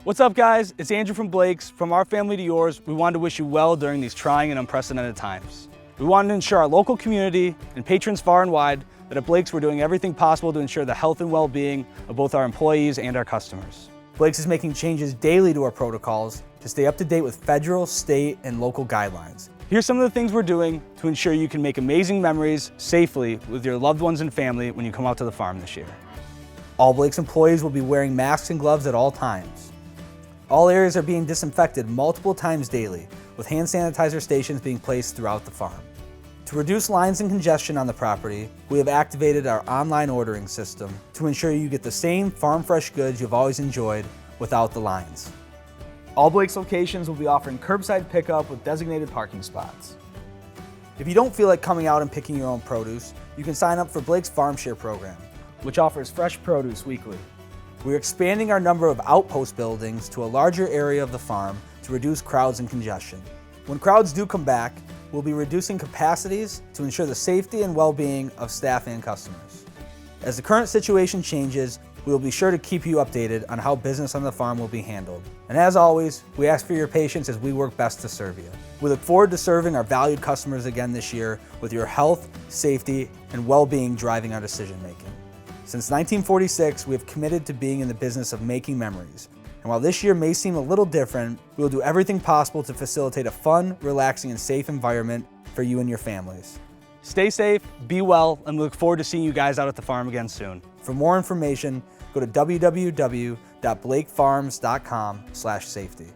What's up, guys? It's Andrew from Blake's. From our family to yours, we wanted to wish you well during these trying and unprecedented times. We wanted to ensure our local community and patrons far and wide that at Blake's we're doing everything possible to ensure the health and well-being of both our employees and our customers. Blake's is making changes daily to our protocols to stay up to date with federal, state, and local guidelines. Here's some of the things we're doing to ensure you can make amazing memories safely with your loved ones and family when you come out to the farm this year. All Blake's employees will be wearing masks and gloves at all times. All areas are being disinfected multiple times daily, with hand sanitizer stations being placed throughout the farm. To reduce lines and congestion on the property, we have activated our online ordering system to ensure you get the same farm fresh goods you've always enjoyed without the lines. All Blake's locations will be offering curbside pickup with designated parking spots. If you don't feel like coming out and picking your own produce, you can sign up for Blake's Farm Share program, which offers fresh produce weekly. We're expanding our number of outpost buildings to a larger area of the farm to reduce crowds and congestion. When crowds do come back, we'll be reducing capacities to ensure the safety and well-being of staff and customers. As the current situation changes, we will be sure to keep you updated on how business on the farm will be handled. And as always, we ask for your patience as we work best to serve you. We look forward to serving our valued customers again this year with your health, safety, and well-being driving our decision-making. Since 1946, we have committed to being in the business of making memories. And while this year may seem a little different, we will do everything possible to facilitate a fun, relaxing, and safe environment for you and your families. Stay safe, be well, and we look forward to seeing you guys out at the farm again soon. For more information, go to www.blakefarms.com/safety.